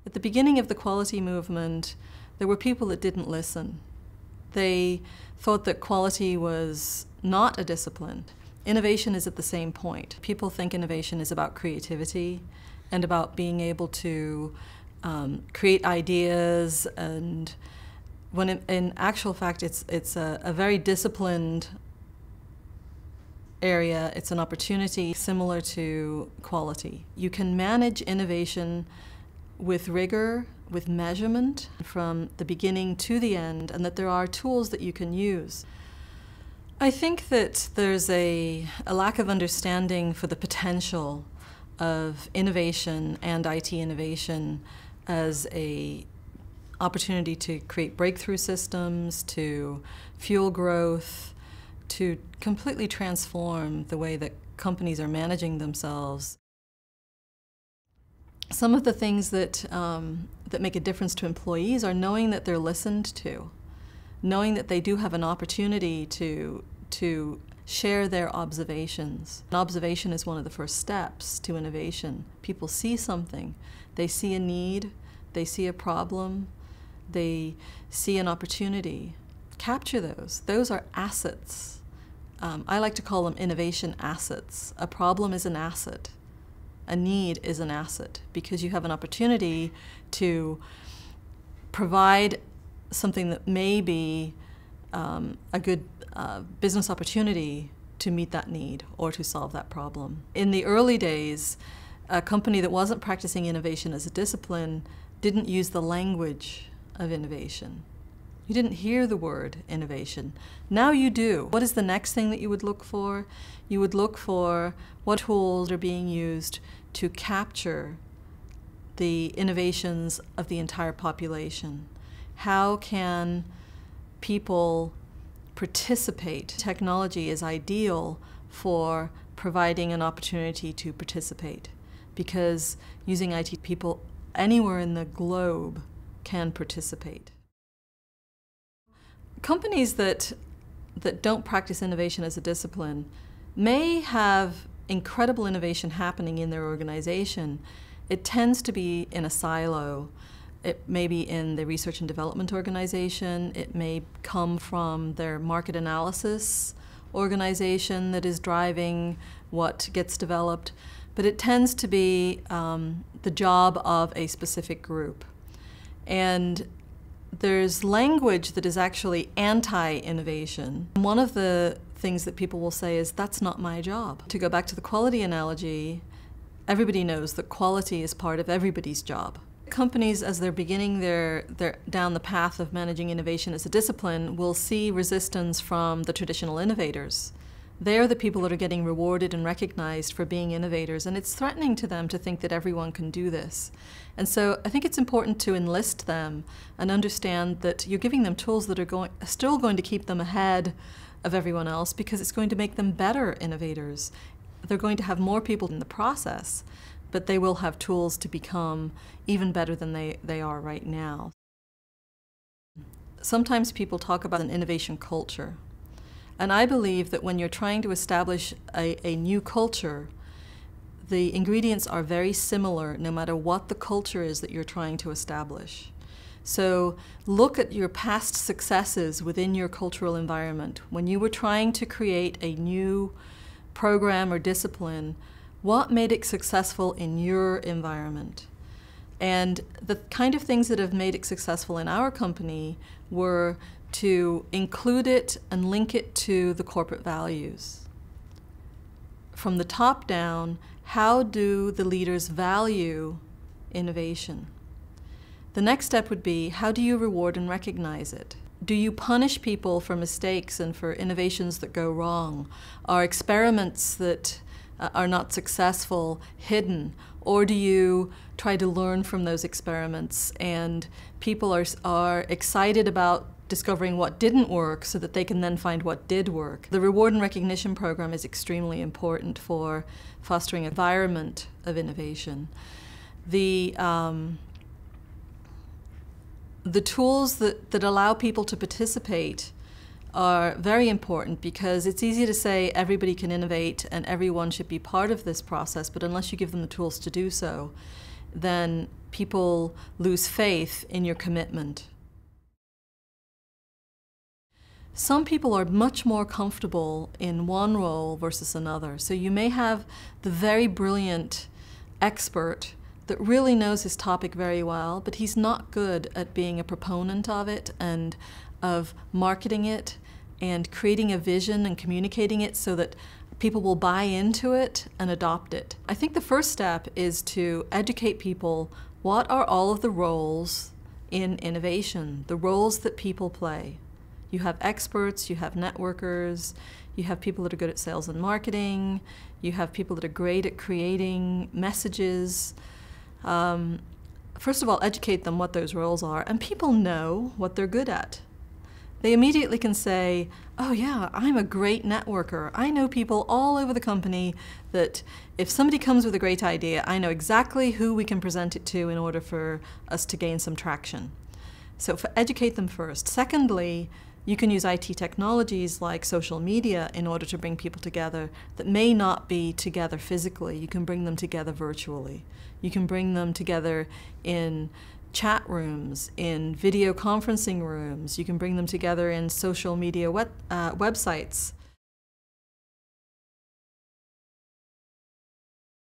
At the beginning of the quality movement, there were people that didn't listen. They thought that quality was not a discipline. Innovation is at the same point. People think innovation is about creativity and about being able to create ideas, and when in actual fact it's a very disciplined area. It's an opportunity similar to quality. You can manage innovation with rigor, with measurement from the beginning to the end, and that there are tools that you can use. I think that there's a lack of understanding for the potential of innovation and IT innovation as an opportunity to create breakthrough systems, to fuel growth, to completely transform the way that companies are managing themselves. Some of the things that make a difference to employees are knowing that they're listened to, knowing that they do have an opportunity to share their observations. An observation is one of the first steps to innovation. People see something, they see a need, they see a problem, they see an opportunity. Capture those. Those are assets. I like to call them innovation assets. A problem is an asset. A need is an asset because you have an opportunity to provide something that may be a good business opportunity to meet that need or to solve that problem. In the early days, a company that wasn't practicing innovation as a discipline didn't use the language of innovation. You didn't hear the word innovation. Now you do. What is the next thing that you would look for? You would look for what tools are being used to capture the innovations of the entire population. How can people participate? Technology is ideal for providing an opportunity to participate because using IT, people anywhere in the globe can participate. Companies that don't practice innovation as a discipline may have incredible innovation happening in their organization. It tends to be in a silo. It may be in the research and development organization. It may come from their market analysis organization that is driving what gets developed. But it tends to be the job of a specific group. And there's language that is actually anti-innovation. One of the things that people will say is, that's not my job. To go back to the quality analogy, everybody knows that quality is part of everybody's job. Companies, as they're beginning their down the path of managing innovation as a discipline, will see resistance from the traditional innovators. They're the people that are getting rewarded and recognized for being innovators, and it's threatening to them to think that everyone can do this. And so I think it's important to enlist them and understand that you're giving them tools that are still going to keep them ahead of everyone else because it's going to make them better innovators. They're going to have more people in the process, but they will have tools to become even better than they are right now. Sometimes people talk about an innovation culture. And I believe that when you're trying to establish a new culture, the ingredients are very similar no matter what the culture is that you're trying to establish. So look at your past successes within your cultural environment. When you were trying to create a new program or discipline, what made it successful in your environment? And the kind of things that have made it successful in our company were to include it and link it to the corporate values. From the top down, how do the leaders value innovation? The next step would be, how do you reward and recognize it? Do you punish people for mistakes and for innovations that go wrong? Are experiments that are not successful hidden? Or do you try to learn from those experiments and people are excited about discovering what didn't work so that they can then find what did work? The reward and recognition program is extremely important for fostering an environment of innovation. The tools that allow people to participate are very important because it's easy to say everybody can innovate and everyone should be part of this process, but unless you give them the tools to do so, then people lose faith in your commitment. Some people are much more comfortable in one role versus another. So you may have the very brilliant expert that really knows his topic very well, but he's not good at being a proponent of it and of marketing it and creating a vision and communicating it so that people will buy into it and adopt it. I think the first step is to educate people what are all of the roles in innovation, the roles that people play. You have experts, you have networkers, you have people that are good at sales and marketing, you have people that are great at creating messages. First of all, educate them what those roles are, and people know what they're good at. They immediately can say, oh yeah, I'm a great networker. I know people all over the company that if somebody comes with a great idea, I know exactly who we can present it to in order for us to gain some traction. So educate them first. Secondly, you can use IT technologies like social media in order to bring people together that may not be together physically. You can bring them together virtually. You can bring them together in chat rooms, in video conferencing rooms. You can bring them together in social media websites.